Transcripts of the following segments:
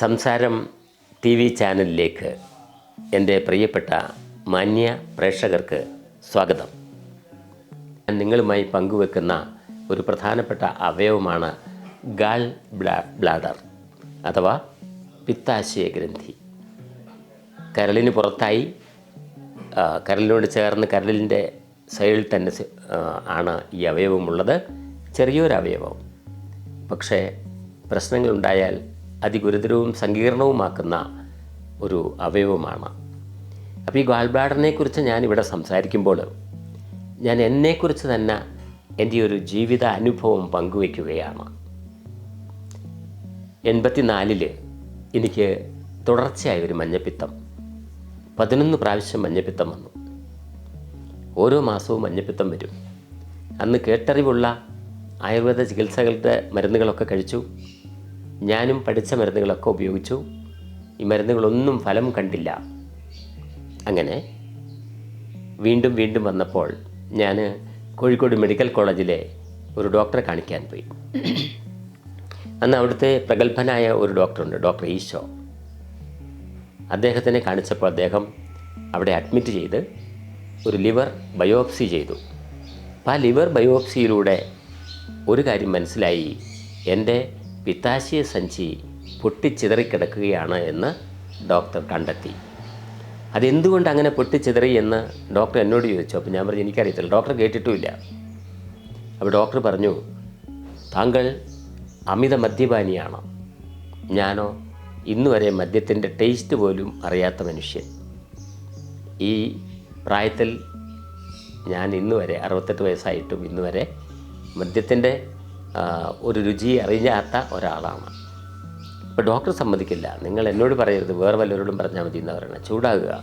സംസാരം TV ചാനലിലേക്ക് എൻ്റെ പ്രിയപ്പെട്ട മാന്യ പ്രേക്ഷകർക്ക് സ്വാഗതം. ഞാൻ നിങ്ങളുമായി പങ്കുവെക്കുന്ന ഒരു പ്രധാനപ്പെട്ട അവയവമാണ് ഗാൾ ബ്ലാഡർ അഥവാ പിത്താശയ ഗ്രന്ഥി. കരളിന് പുറത്തായി കരളിനോട് ചേർന്ന് കരളിൻ്റെ സൈഡിൽ തന്നെ ആണ് ഈ അവയവമുള്ളത്. ചെറിയൊരു അവയവം, പക്ഷേ പ്രശ്നങ്ങളുണ്ടായാൽ അതിഗുരുതരവും സങ്കീർണവുമാക്കുന്ന ഒരു അവയവമാണ്. അപ്പോൾ ഈ ഗാൾ ബ്ലാഡറിനെ കുറിച്ച് ഞാനിവിടെ സംസാരിക്കുമ്പോൾ ഞാൻ എന്നെക്കുറിച്ച് തന്നെ എൻ്റെ ഒരു ജീവിത അനുഭവം പങ്കുവയ്ക്കുകയാണ്. 84 എനിക്ക് തുടർച്ചയായ ഒരു മഞ്ഞപ്പിത്തം, 11 പ്രാവശ്യം മഞ്ഞപ്പിത്തം വന്നു. ഓരോ മാസവും മഞ്ഞപ്പിത്തം വരും. അന്ന് കേട്ടറിവുള്ള ആയുർവേദ ചികിത്സകളുടെ മരുന്നുകളൊക്കെ കഴിച്ചു. ഞാനും പഠിച്ച മരുന്നുകളൊക്കെ ഉപയോഗിച്ചു. ഈ മരുന്നുകളൊന്നും ഫലം കണ്ടില്ല. അങ്ങനെ വീണ്ടും വന്നപ്പോൾ ഞാൻ കോഴിക്കോട് മെഡിക്കൽ കോളേജിലെ ഒരു ഡോക്ടറെ കാണിക്കാൻ പോയി. അന്ന് അവിടുത്തെ പ്രഗത്ഭനായ ഒരു ഡോക്ടറുണ്ട്, ഡോക്ടർ ഈശോ. അദ്ദേഹത്തിനെ കാണിച്ചപ്പോൾ അദ്ദേഹം അവിടെ അഡ്മിറ്റ് ചെയ്ത് ഒരു ലിവർ ബയോപ്സി ചെയ്തു. അപ്പോൾ ആ ലിവർ ബയോപ്സിയിലൂടെ ഒരു കാര്യം മനസ്സിലായി, എൻ്റെ പിത്താശയ സഞ്ചി പൊട്ടിച്ചിതറിക്കിടക്കുകയാണ് എന്ന് ഡോക്ടർ കണ്ടെത്തി. അതെന്തുകൊണ്ട് അങ്ങനെ പൊട്ടിച്ചിതറി എന്ന് ഡോക്ടർ എന്നോട് ചോദിച്ചു. അപ്പോൾ ഞാൻ പറഞ്ഞു എനിക്കറിയത്തില്ല, ഡോക്ടർ കേട്ടിട്ടുമില്ല. അപ്പോൾ ഡോക്ടർ പറഞ്ഞു, താങ്കൾ അമിത മദ്യപാനിയാണ്. ഞാനോ ഇന്നുവരെ മദ്യത്തിൻ്റെ ടേസ്റ്റ് പോലും അറിയാത്ത മനുഷ്യൻ. ഈ പ്രായത്തിൽ ഞാൻ ഇന്നുവരെ 68 വയസ്സായിട്ടും ഇന്നുവരെ മദ്യത്തിൻ്റെ ഒരു രുചി അറിയാത്ത ഒരാളാണ്. അപ്പോൾ ഡോക്ടർ സമ്മതിക്കില്ല. നിങ്ങൾ എന്നോട് പറയരുത്, വേറെ വല്ലവരോടും പറഞ്ഞാൽ മതി എന്ന് പറയണം, ചൂടാകുക.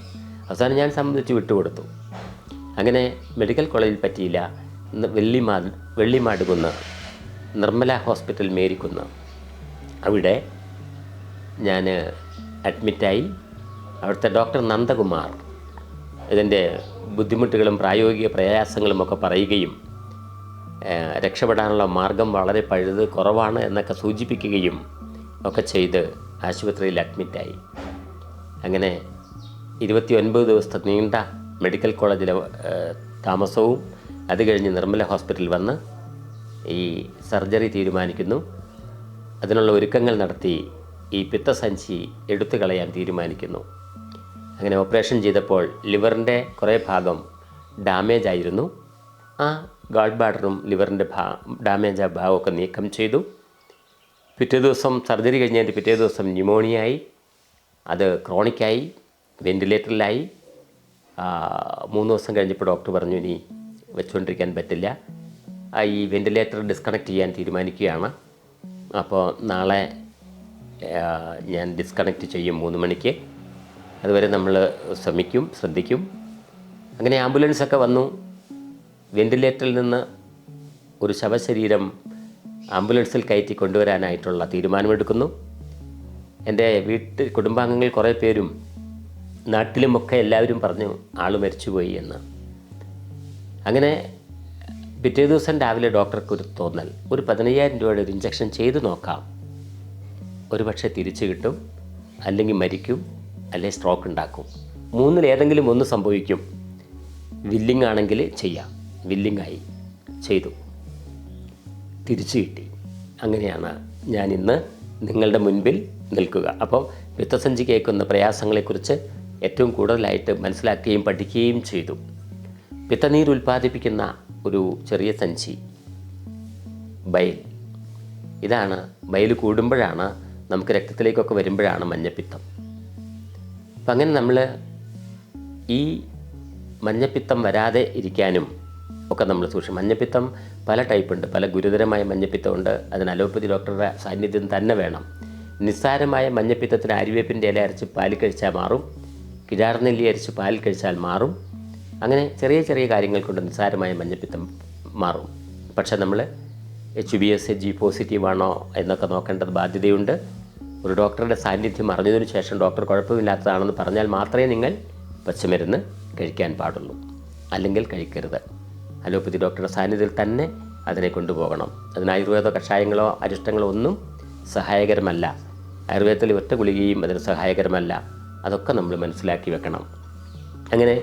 അവസാനം ഞാൻ സമ്മതിച്ച് വിട്ടുകൊടുത്തു. അങ്ങനെ മെഡിക്കൽ കോളേജിൽ പറ്റിയില്ല. വെള്ളിമാടുകുന്ന് നിർമ്മല ഹോസ്പിറ്റൽ മേരിക്കുന്ന്, അവിടെ ഞാൻ അഡ്മിറ്റായി. അവിടുത്തെ ഡോക്ടർ നന്ദകുമാർ ഇതിൻ്റെ ബുദ്ധിമുട്ടുകളും പ്രായോഗിക പ്രയാസങ്ങളുമൊക്കെ പറയുകയും രക്ഷപ്പെടാനുള്ള മാർഗം വളരെ പഴുത് കുറവാണ് എന്നൊക്കെ സൂചിപ്പിക്കുകയും ഒക്കെ ചെയ്ത് ആശുപത്രിയിൽ അഡ്മിറ്റായി. അങ്ങനെ 29 ദിവസത്തെ നീണ്ട മെഡിക്കൽ കോളേജിലെ താമസവും അത് കഴിഞ്ഞ് നിർമ്മല ഹോസ്പിറ്റലിൽ വന്ന് ഈ സർജറി തീരുമാനിക്കുന്നു. അതിനുള്ള ഒരുക്കങ്ങൾ നടത്തി ഈ പിത്തസഞ്ചി എടുത്തു കളയാൻ തീരുമാനിക്കുന്നു. അങ്ങനെ ഓപ്പറേഷൻ ചെയ്തപ്പോൾ ലിവറിൻ്റെ കുറേ ഭാഗം ഡാമേജ് ആയിരുന്നു. ആ ഗാൾ ബ്ലാഡറും ലിവറിൻ്റെ ഡാമേജ് ആ ഭാഗമൊക്കെ നീക്കം ചെയ്തു. പിറ്റേ ദിവസം സർജറി കഴിഞ്ഞതിൻ്റെ പിറ്റേ ദിവസം ന്യൂമോണിയായി, അത് ക്രോണിക്കായി, വെൻറ്റിലേറ്ററിലായി. 3 ദിവസം കഴിഞ്ഞപ്പോൾ ഡോക്ടർ പറഞ്ഞു ഇനി വെച്ചുകൊണ്ടിരിക്കാൻ പറ്റില്ല, ഈ വെൻറ്റിലേറ്റർ ഡിസ്കണക്ട് ചെയ്യാൻ തീരുമാനിക്കുകയാണ്. അപ്പോൾ നാളെ ഞാൻ ഡിസ്കണക്ട് ചെയ്യും 3 മണിക്ക്. അതുവരെ നമ്മൾ ശ്രദ്ധിക്കും. അങ്ങനെ ആംബുലൻസൊക്കെ വന്നു. വെൻറ്റിലേറ്ററിൽ നിന്ന് ഒരു ശവശരീരം ആംബുലൻസിൽ കയറ്റി കൊണ്ടുവരാനായിട്ടുള്ള തീരുമാനമെടുക്കുന്നു. എൻ്റെ കുടുംബാംഗങ്ങൾ കുറേ പേരും നാട്ടിലുമൊക്കെ എല്ലാവരും പറഞ്ഞു ആൾ മരിച്ചുപോയി എന്ന്. അങ്ങനെ പിറ്റേ ദിവസം രാവിലെ ഡോക്ടർക്ക് ഒരു തോന്നൽ, ഒരു 15,000 രൂപയുടെ ഒരു ഇഞ്ചക്ഷൻ ചെയ്ത് നോക്കാം, ഒരു പക്ഷേ തിരിച്ചു കിട്ടും, അല്ലെങ്കിൽ മരിക്കും, അല്ലെങ്കിൽ സ്ട്രോക്ക് ഉണ്ടാക്കും. 3-ൽ ഏതെങ്കിലും ഒന്ന് സംഭവിക്കും. വില്ലിങ് ആണെങ്കിൽ ചെയ്യാം. വില്ലിങ്ങായി ചെയ്തു, തിരിച്ചു കിട്ടി. അങ്ങനെയാണ് ഞാൻ ഇന്ന് നിങ്ങളുടെ മുൻപിൽ നിൽക്കുക. അപ്പം പിത്തസഞ്ചി കേൾക്കുന്ന പ്രയാസങ്ങളെക്കുറിച്ച് ഏറ്റവും കൂടുതലായിട്ട് മനസ്സിലാക്കുകയും പഠിക്കുകയും ചെയ്തു. പിത്തനീര് ഉൽപ്പാദിപ്പിക്കുന്ന ഒരു ചെറിയ സഞ്ചി ബൈൽ, ഇതാണ്. ബൈൽ കൂടുമ്പോഴാണ് നമുക്ക് രക്തത്തിലേക്കൊക്കെ വരുമ്പോഴാണ് മഞ്ഞപ്പിത്തം. അപ്പം അങ്ങനെ നമ്മൾ ഈ മഞ്ഞപ്പിത്തം വരാതെ ഇരിക്കാനും ഒക്കെ നമ്മൾ സൂക്ഷിക്കും. മഞ്ഞപ്പിത്തം പല ടൈപ്പുണ്ട്, പല ഗുരുതരമായ മഞ്ഞപ്പിത്തമുണ്ട്. അതിന് അലോപ്പതി ഡോക്ടറുടെ സാന്നിധ്യം തന്നെ വേണം. നിസ്സാരമായ മഞ്ഞപ്പിത്തത്തിന് ആര്യവേപ്പിൻ്റെ ഇല അരച്ച് പാലിൽ കഴിച്ചാൽ മാറും, കിഴാർനെല്ലി അരച്ച് പാലിൽ കഴിച്ചാൽ മാറും. അങ്ങനെ ചെറിയ ചെറിയ കാര്യങ്ങൾ കൊണ്ട് നിസ്സാരമായ മഞ്ഞപ്പിത്തം മാറും. പക്ഷേ നമ്മൾ HbSAg പോസിറ്റീവാണോ എന്നൊക്കെ നോക്കേണ്ടത് ബാധ്യതയുണ്ട്. ഒരു ഡോക്ടറുടെ സാന്നിധ്യം അറിഞ്ഞതിനു ശേഷം ഡോക്ടർ കുഴപ്പമില്ലാത്തതാണെന്ന് പറഞ്ഞാൽ മാത്രമേ നിങ്ങൾ പച്ചമരുന്ന് കഴിക്കാൻ പാടുള്ളൂ, അല്ലെങ്കിൽ കഴിക്കരുത്. അലോപ്പതി ഡോക്ടറുടെ സാന്നിധ്യത്തിൽ തന്നെ അതിനെ കൊണ്ടുപോകണം. അതിന് ആയുർവേദ കഷായങ്ങളോ അരിഷ്ടങ്ങളോ ഒന്നും സഹായകരമല്ല. ആയുർവേദത്തിൽ ഒറ്റ ഗുളികയും അതിന് സഹായകരമല്ല. അതൊക്കെ നമ്മൾ മനസ്സിലാക്കി വെക്കണം. അങ്ങനെ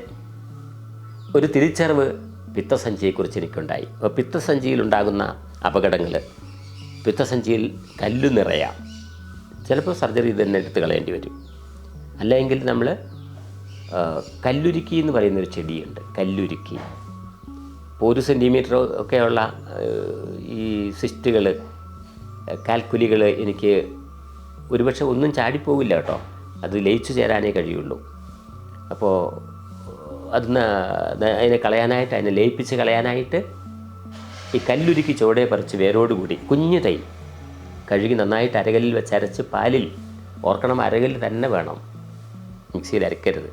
ഒരു തിരിച്ചറിവ് പിത്തസഞ്ചിയെക്കുറിച്ച് എനിക്കുണ്ടായി. അപ്പോൾ പിത്തസഞ്ചിയിലുണ്ടാകുന്ന അപകടങ്ങൾ, പിത്തസഞ്ചിയിൽ കല്ല് നിറയാം. ചിലപ്പോൾ സർജറി തന്നെ എടുത്ത് കളയേണ്ടി വരും. അല്ലെങ്കിൽ നമ്മൾ കല്ലുരുക്കി എന്ന് പറയുന്നൊരു ചെടിയുണ്ട്. കല്ലുരുക്കി ഇപ്പോൾ 1 സെൻറ്റിമീറ്റർ ഒക്കെയുള്ള ഈ സിസ്റ്റുകൾ, കാൽക്കുലികൾ എനിക്ക് ഒരുപക്ഷെ ഒന്നും ചാടിപ്പോവില്ല കേട്ടോ. അത് ലയിച്ചു ചേരാനേ കഴിയുള്ളൂ. അപ്പോൾ അതിനെ കളയാനായിട്ട്, അതിനെ ലയിപ്പിച്ച് കളയാനായിട്ട് ഈ കല്ലുരുക്കി ചുവടെ പറിച്ച് വേരോടുകൂടി കുഞ്ഞു തൈ കഴുകി നന്നായിട്ട് അരകല്ലിൽ വെച്ച് അരച്ച് പാലിൽ, ഓർക്കണം അരകല്ല് തന്നെ വേണം, മിക്സിയിൽ അരക്കരുത്,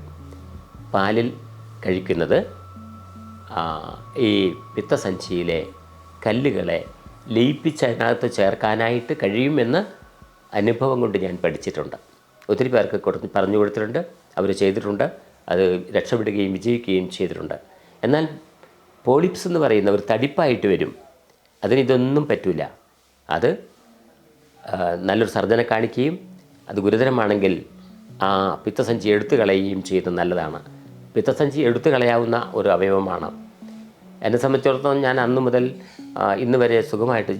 പാലിൽ കഴിക്കുന്നത് ഈ പിത്തസഞ്ചിയിലെ കല്ലുകളെ ലയിപ്പിച്ച് അതിനകത്ത് ചേർക്കാനായിട്ട് കഴിയുമെന്ന് അനുഭവം കൊണ്ട് ഞാൻ പഠിച്ചിട്ടുണ്ട്. ഒത്തിരി പേർക്ക് പറഞ്ഞു കൊടുത്തിട്ടുണ്ട്, അവർ ചെയ്തിട്ടുണ്ട്, അത് രക്ഷപ്പെടുകയും വിജയിക്കുകയും ചെയ്തിട്ടുണ്ട്. എന്നാൽ പോളിപ്സ് എന്ന് പറയുന്ന ഒരു തടിപ്പായിട്ട് വരും. അതിനിതൊന്നും പറ്റില്ല. അത് നല്ലൊരു സർജനെ കാണിക്കുകയും അത് ഗുരുതരമാണെങ്കിൽ ആ പിത്തസഞ്ചി എടുത്തു കളയുകയും ചെയ്യുന്നത് നല്ലതാണ്. പിത്തസഞ്ചി എടുത്തു കളയാവുന്ന ഒരു അവയവമാണ്. എന്നെ സംബന്ധിച്ചിടത്തോളം ഞാൻ അന്ന് മുതൽ ഇന്ന് വരെ സുഖമായിട്ട്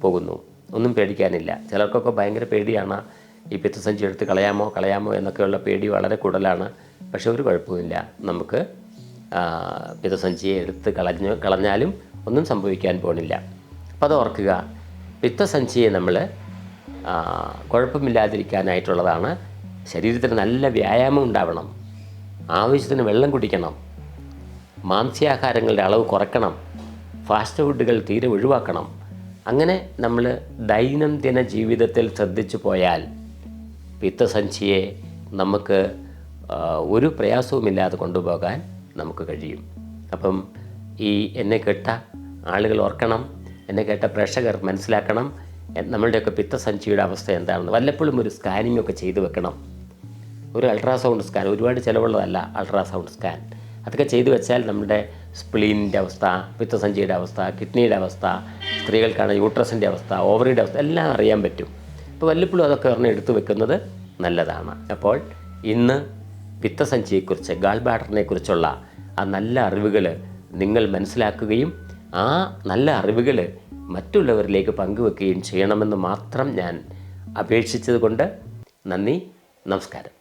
പോകുന്നു. ഒന്നും പേടിക്കാനില്ല. ചിലർക്കൊക്കെ ഭയങ്കര പേടിയാണ്, ഈ പിത്തസഞ്ചി എടുത്ത് കളയാമോ എന്നൊക്കെയുള്ള പേടി വളരെ കൂടുതലാണ്. പക്ഷേ ഒരു കുഴപ്പമില്ല. നമുക്ക് പിത്തസഞ്ചിയെ എടുത്ത് കളഞ്ഞാലും ഒന്നും സംഭവിക്കാൻ പോണില്ല. അപ്പോൾ അത് ഓർക്കുക. പിത്തസഞ്ചിയെ നമ്മൾ കുഴപ്പമില്ലാതിരിക്കാനായിട്ടുള്ളതാണ്. ശരീരത്തിന് നല്ല വ്യായാമം ഉണ്ടാവണം, ആവശ്യത്തിന് വെള്ളം കുടിക്കണം, മാംസ്യാഹാരങ്ങളുടെ അളവ് കുറയ്ക്കണം, ഫാസ്റ്റ് ഫുഡുകൾ തീരെ ഒഴിവാക്കണം. അങ്ങനെ നമ്മൾ ദൈനംദിന ജീവിതത്തിൽ ശ്രദ്ധിച്ചു പോയാൽ പിത്തസഞ്ചിയെ നമുക്ക് ഒരു പ്രയാസവുമില്ലാതെ കൊണ്ടുപോകാൻ നമുക്ക് കഴിയും. അപ്പം ഈ എന്നെ കേട്ട ആളുകൾ ഓർക്കണം, എന്നെ കേട്ട പ്രേക്ഷകർ മനസ്സിലാക്കണം, നമ്മളുടെയൊക്കെ പിത്തസഞ്ചിയുടെ അവസ്ഥ എന്താണെന്ന്. വല്ലപ്പോഴും ഒരു സ്കാനിങ് ഒക്കെ ചെയ്തു വെക്കണം. ഒരു അൾട്രാസൗണ്ട് സ്കാൻ, ഒരുപാട് ചിലവുള്ളതല്ല അൾട്രാസൗണ്ട് സ്കാൻ. അതൊക്കെ ചെയ്തു വെച്ചാൽ നമ്മുടെ സ്പ്ലീനിൻ്റെ അവസ്ഥ, പിത്തസഞ്ചിയുടെ അവസ്ഥ, കിഡ്നിയുടെ അവസ്ഥ, സ്ത്രീകൾക്കാണ് യൂട്രസിൻ്റെ അവസ്ഥ, ഓവറിയുടെ അവസ്ഥ എല്ലാം അറിയാൻ പറ്റും. അപ്പോൾ വല്ലപ്പോഴും അതൊക്കെ ഒരെണ്ണം എടുത്തു വെക്കുന്നത് നല്ലതാണ്. അപ്പോൾ ഇന്ന് പിത്തസഞ്ചിയെക്കുറിച്ച്, ഗാൾ ബ്ലാഡറിനെ കുറിച്ചുള്ള ആ നല്ല അറിവുകൾ നിങ്ങൾ മനസ്സിലാക്കുകയും ആ നല്ല അറിവുകൾ മറ്റുള്ളവരിലേക്ക് പങ്കുവെക്കുകയും ചെയ്യണമെന്ന് മാത്രം ഞാൻ അപേക്ഷിച്ചത് കൊണ്ട് നന്ദി, നമസ്കാരം.